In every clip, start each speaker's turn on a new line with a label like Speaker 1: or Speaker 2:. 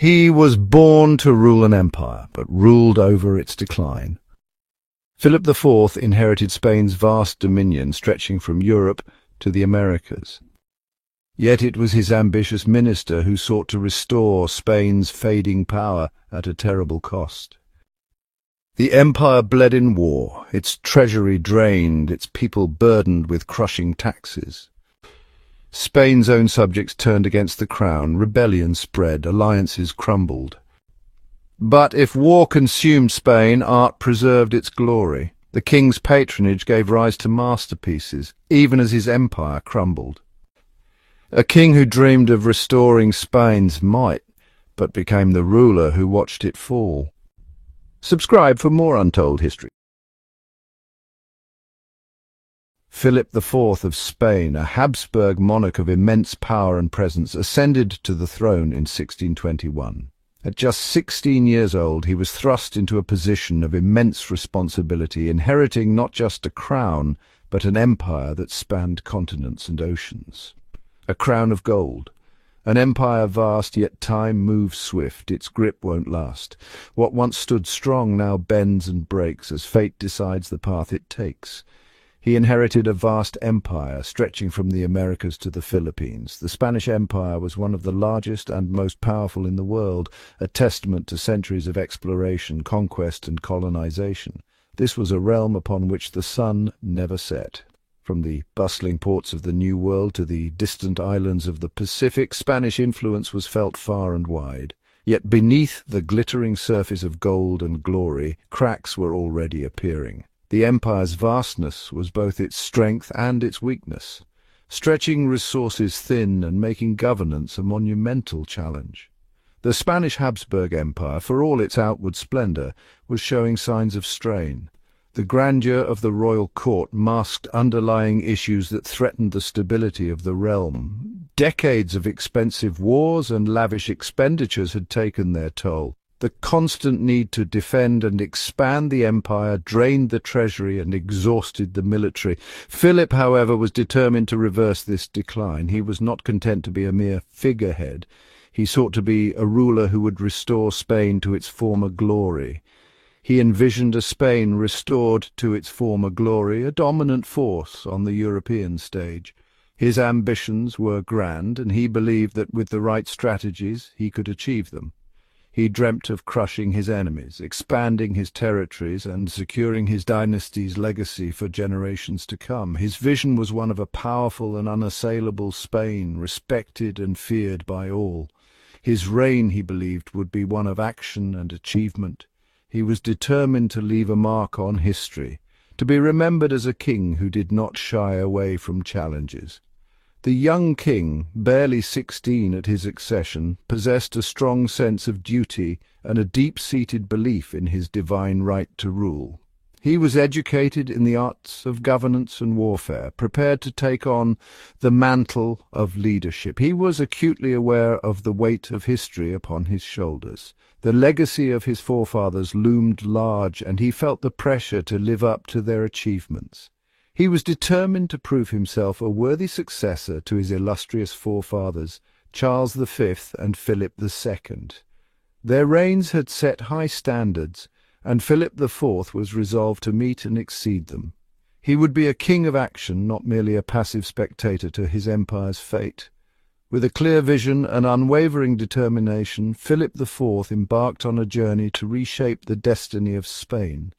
Speaker 1: He was born to rule an empire, but ruled over its decline. Philip IV inherited Spain's vast dominion stretching from Europe to the Americas. Yet it was his ambitious minister who sought to restore Spain's fading power at a terrible cost. The empire bled in war, its treasury drained, its people burdened with crushing taxes. Spain's own subjects turned against the crown, rebellion spread, alliances crumbled. But if war consumed Spain, art preserved its glory. The king's patronage gave rise to masterpieces, even as his empire crumbled. A king who dreamed of restoring Spain's might, but became the ruler who watched it fall. Subscribe for more untold history. Philip IV of Spain, a Habsburg monarch of immense power and presence, ascended to the throne in 1621. At just 16 years old, he was thrust into a position of immense responsibility, inheriting not just a crown, but an empire that spanned continents and oceans. A crown of gold. An empire vast, yet time moves swift, its grip won't last. What once stood strong now bends and breaks as fate decides the path it takes. He inherited a vast empire stretching from the Americas to the Philippines. The Spanish Empire was one of the largest and most powerful in the world, a testament to centuries of exploration, conquest and colonization. This was a realm upon which the sun never set. From the bustling ports of the New World to the distant islands of the Pacific, Spanish influence was felt far and wide. Yet beneath the glittering surface of gold and glory, cracks were already appearing. The empire's vastness was both its strength and its weakness, stretching resources thin and making governance a monumental challenge. The Spanish Habsburg Empire, for all its outward splendor, was showing signs of strain. The grandeur of the royal court masked underlying issues that threatened the stability of the realm. Decades of expensive wars and lavish expenditures had taken their toll. The constant need to defend and expand the empire drained the treasury and exhausted the military. Philip, however, was determined to reverse this decline. He was not content to be a mere figurehead. He sought to be a ruler who would restore Spain to its former glory. He envisioned a Spain restored to its former glory, a dominant force on the European stage. His ambitions were grand, and he believed that with the right strategies he could achieve them. He dreamt of crushing his enemies, expanding his territories, and securing his dynasty's legacy for generations to come. His vision was one of a powerful and unassailable Spain, respected and feared by all. His reign, he believed, would be one of action and achievement. He was determined to leave a mark on history, to be remembered as a king who did not shy away from challenges. The young king, barely 16 at his accession, possessed a strong sense of duty and a deep-seated belief in his divine right to rule. He was educated in the arts of governance and warfare, prepared to take on the mantle of leadership. He was acutely aware of the weight of history upon his shoulders. The legacy of his forefathers loomed large, and he felt the pressure to live up to their achievements. He was determined to prove himself a worthy successor to his illustrious forefathers, Charles V and Philip II. Their reigns had set high standards, and Philip IV was resolved to meet and exceed them. He would be a king of action, not merely a passive spectator to his empire's fate. With a clear vision and unwavering determination, Philip IV embarked on a journey to reshape the destiny of Spain,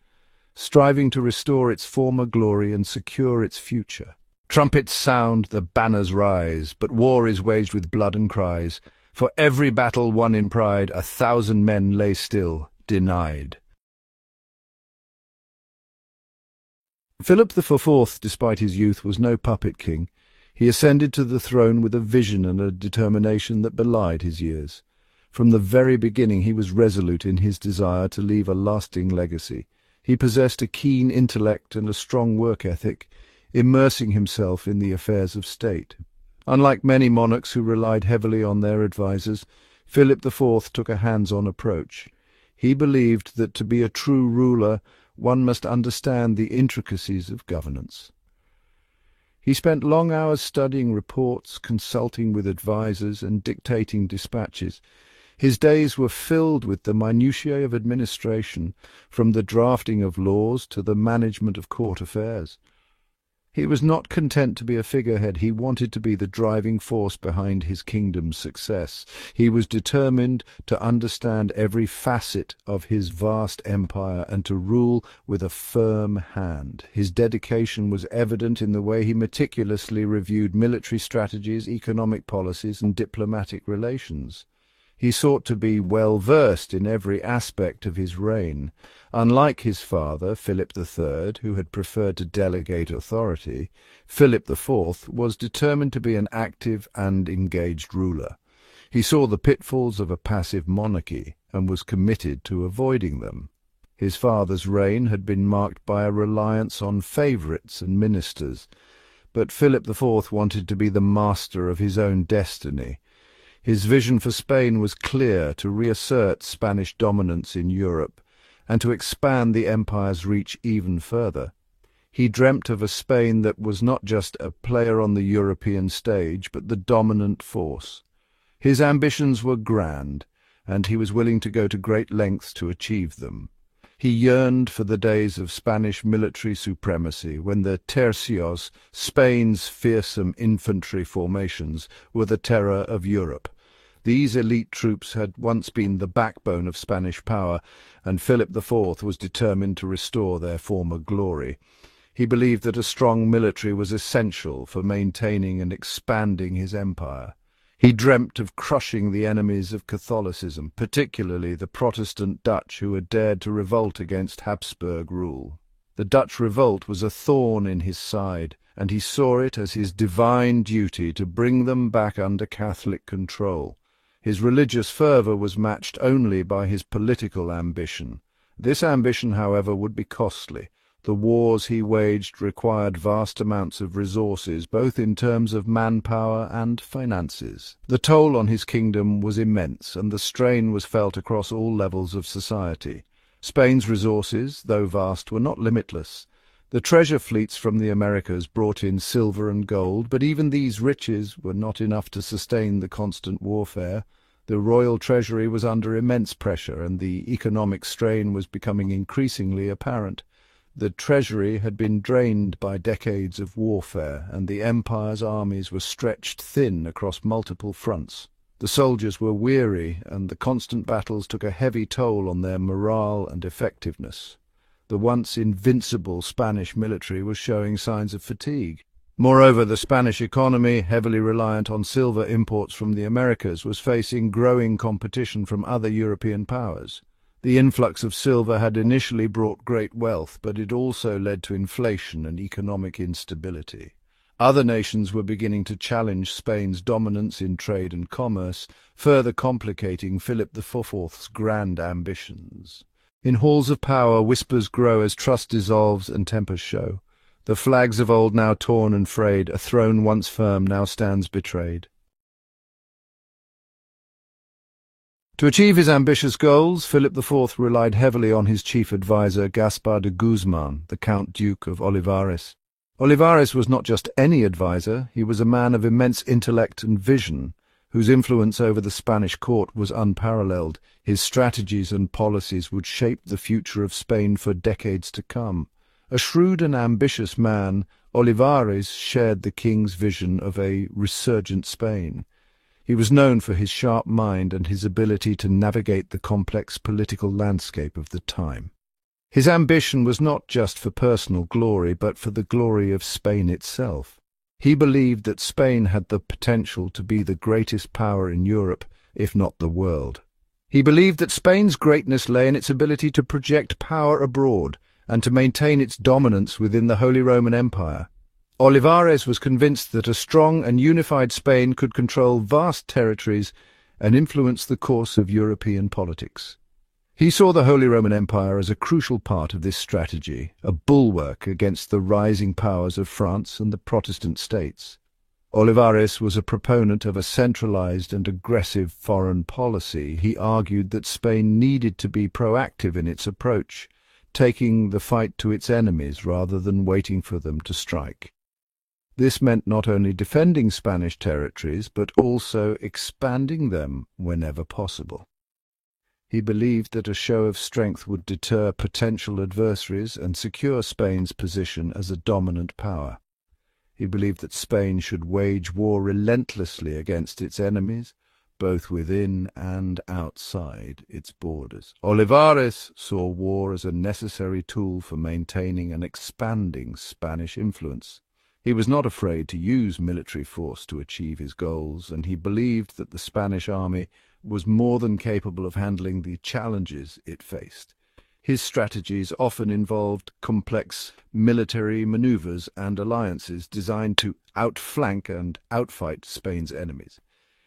Speaker 1: striving to restore its former glory and secure its future. Trumpets sound, the banners rise, but war is waged with blood and cries. For every battle won in pride, 1,000 men lay still, denied. Philip IV, despite his youth, was no puppet king. He ascended to the throne with a vision and a determination that belied his years. From the very beginning he was resolute in his desire to leave a lasting legacy. He possessed a keen intellect and a strong work ethic, immersing himself in the affairs of state. Unlike many monarchs who relied heavily on their advisers, Philip IV took a hands-on approach. He believed that to be a true ruler, one must understand the intricacies of governance. He spent long hours studying reports, consulting with advisers, and dictating dispatches. His days were filled with the minutiae of administration, from the drafting of laws to the management of court affairs. He was not content to be a figurehead. He wanted to be the driving force behind his kingdom's success. He was determined to understand every facet of his vast empire and to rule with a firm hand. His dedication was evident in the way he meticulously reviewed military strategies, economic policies, and diplomatic relations. He sought to be well-versed in every aspect of his reign. Unlike his father, Philip III, who had preferred to delegate authority, Philip IV was determined to be an active and engaged ruler. He saw the pitfalls of a passive monarchy and was committed to avoiding them. His father's reign had been marked by a reliance on favourites and ministers, but Philip IV wanted to be the master of his own destiny. His vision for Spain was clear: to reassert Spanish dominance in Europe and to expand the empire's reach even further. He dreamt of a Spain that was not just a player on the European stage, but the dominant force. His ambitions were grand, and he was willing to go to great lengths to achieve them. He yearned for the days of Spanish military supremacy, when the tercios, Spain's fearsome infantry formations, were the terror of Europe. These elite troops had once been the backbone of Spanish power, and Philip IV was determined to restore their former glory. He believed that a strong military was essential for maintaining and expanding his empire. He dreamt of crushing the enemies of Catholicism, particularly the Protestant Dutch who had dared to revolt against Habsburg rule. The Dutch revolt was a thorn in his side, and he saw it as his divine duty to bring them back under Catholic control. His religious fervour was matched only by his political ambition. This ambition, however, would be costly. The wars he waged required vast amounts of resources, both in terms of manpower and finances. The toll on his kingdom was immense, and the strain was felt across all levels of society. Spain's resources, though vast, were not limitless. The treasure fleets from the Americas brought in silver and gold, but even these riches were not enough to sustain the constant warfare. The royal treasury was under immense pressure, and the economic strain was becoming increasingly apparent. The treasury had been drained by decades of warfare, and the empire's armies were stretched thin across multiple fronts. The soldiers were weary, and the constant battles took a heavy toll on their morale and effectiveness. The once invincible Spanish military was showing signs of fatigue. Moreover, the Spanish economy, heavily reliant on silver imports from the Americas, was facing growing competition from other European powers. The influx of silver had initially brought great wealth, but it also led to inflation and economic instability. Other nations were beginning to challenge Spain's dominance in trade and commerce, further complicating Philip IV's grand ambitions. In halls of power, whispers grow as trust dissolves and tempers show. The flags of old now torn and frayed, a throne once firm now stands betrayed. To achieve his ambitious goals, Philip IV relied heavily on his chief adviser, Gaspar de Guzman, the Count-Duke of Olivares. Olivares was not just any adviser, he was a man of immense intellect and vision, whose influence over the Spanish court was unparalleled. His strategies and policies would shape the future of Spain for decades to come. A shrewd and ambitious man, Olivares shared the king's vision of a resurgent Spain. He was known for his sharp mind and his ability to navigate the complex political landscape of the time. His ambition was not just for personal glory, but for the glory of Spain itself. He believed that Spain had the potential to be the greatest power in Europe, if not the world. He believed that Spain's greatness lay in its ability to project power abroad and to maintain its dominance within the Holy Roman Empire. Olivares was convinced that a strong and unified Spain could control vast territories and influence the course of European politics. He saw the Holy Roman Empire as a crucial part of this strategy, a bulwark against the rising powers of France and the Protestant states. Olivares was a proponent of a centralized and aggressive foreign policy. He argued that Spain needed to be proactive in its approach, taking the fight to its enemies rather than waiting for them to strike. This meant not only defending Spanish territories, but also expanding them whenever possible. He believed that a show of strength would deter potential adversaries and secure Spain's position as a dominant power. He believed that Spain should wage war relentlessly against its enemies, both within and outside its borders. Olivares saw war as a necessary tool for maintaining and expanding Spanish influence. He was not afraid to use military force to achieve his goals, and he believed that the Spanish army was more than capable of handling the challenges it faced. His strategies often involved complex military maneuvers and alliances designed to outflank and outfight Spain's enemies.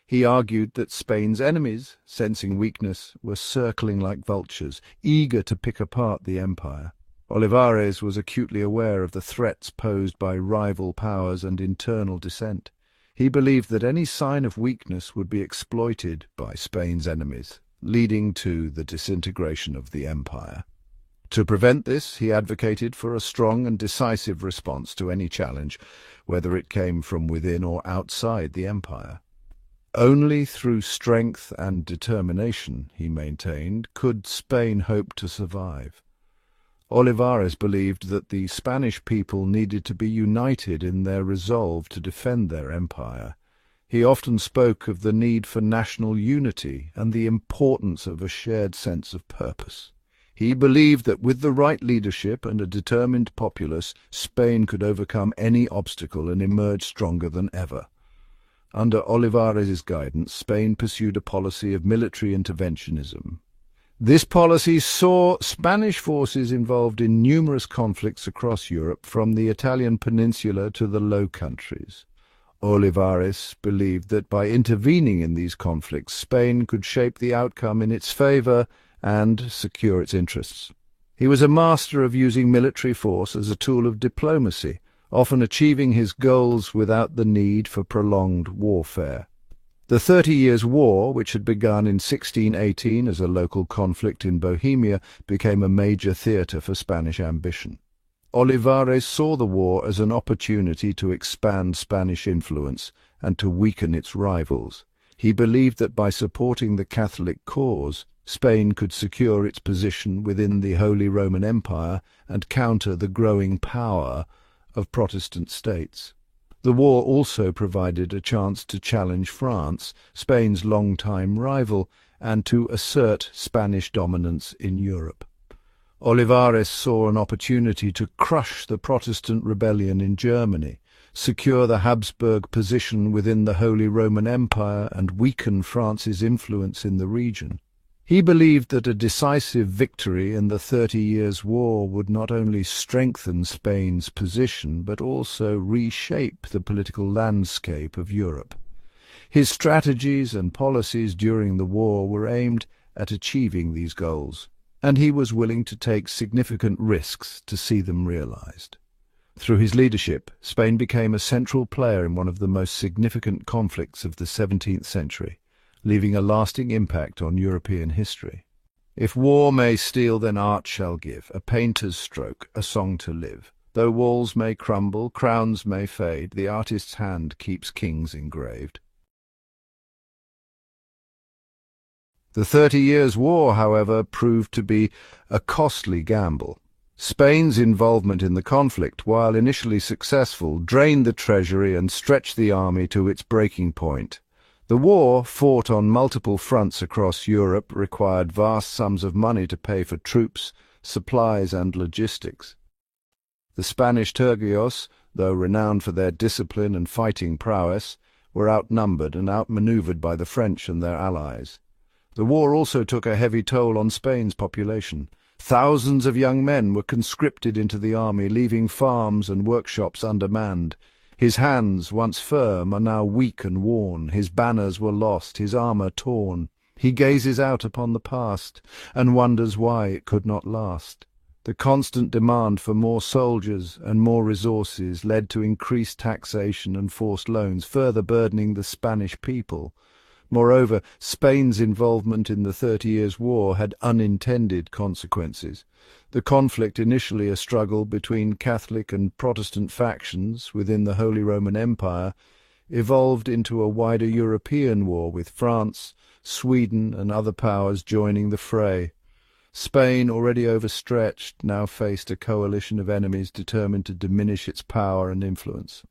Speaker 1: He argued that Spain's enemies, sensing weakness, were circling like vultures, eager to pick apart the empire. Olivares was acutely aware of the threats posed by rival powers and internal dissent. He believed that any sign of weakness would be exploited by Spain's enemies, leading to the disintegration of the empire. To prevent this, he advocated for a strong and decisive response to any challenge, whether it came from within or outside the empire. Only through strength and determination, he maintained, could Spain hope to survive. Olivares believed that the Spanish people needed to be united in their resolve to defend their empire. He often spoke of the need for national unity and the importance of a shared sense of purpose. He believed that with the right leadership and a determined populace, Spain could overcome any obstacle and emerge stronger than ever. Under Olivares' guidance, Spain pursued a policy of military interventionism. This policy saw Spanish forces involved in numerous conflicts across Europe, from the Italian peninsula to the Low Countries. Olivares believed that by intervening in these conflicts, Spain could shape the outcome in its favor and secure its interests. He was a master of using military force as a tool of diplomacy, often achieving his goals without the need for prolonged warfare. The 30 Years' War, which had begun in 1618 as a local conflict in Bohemia, became a major theatre for Spanish ambition. Olivares saw the war as an opportunity to expand Spanish influence and to weaken its rivals. He believed that by supporting the Catholic cause, Spain could secure its position within the Holy Roman Empire and counter the growing power of Protestant states. The war also provided a chance to challenge France, Spain's longtime rival, and to assert Spanish dominance in Europe. Olivares saw an opportunity to crush the Protestant rebellion in Germany, secure the Habsburg position within the Holy Roman Empire, and weaken France's influence in the region. He believed that a decisive victory in the 30 Years' War would not only strengthen Spain's position, but also reshape the political landscape of Europe. His strategies and policies during the war were aimed at achieving these goals, and he was willing to take significant risks to see them realized. Through his leadership, Spain became a central player in one of the most significant conflicts of the 17th century, leaving a lasting impact on European history. If war may steal, then art shall give, a painter's stroke, a song to live. Though walls may crumble, crowns may fade, the artist's hand keeps kings engraved. The 30 Years' War, however, proved to be a costly gamble. Spain's involvement in the conflict, while initially successful, drained the treasury and stretched the army to its breaking point. The war, fought on multiple fronts across Europe, required vast sums of money to pay for troops, supplies, and logistics. The Spanish Tergios, though renowned for their discipline and fighting prowess, were outnumbered and outmaneuvered by the French and their allies. The war also took a heavy toll on Spain's population. Thousands of young men were conscripted into the army, leaving farms and workshops undermanned. His hands, once firm, are now weak and worn. His banners were lost, his armour torn. He gazes out upon the past, and wonders why it could not last. The constant demand for more soldiers and more resources led to increased taxation and forced loans, further burdening the Spanish people. Moreover, Spain's involvement in the 30 Years' War had unintended consequences. The conflict, initially a struggle between Catholic and Protestant factions within the Holy Roman Empire, evolved into a wider European war with France, Sweden and other powers joining the fray. Spain, already overstretched, now faced a coalition of enemies determined to diminish its power and influence.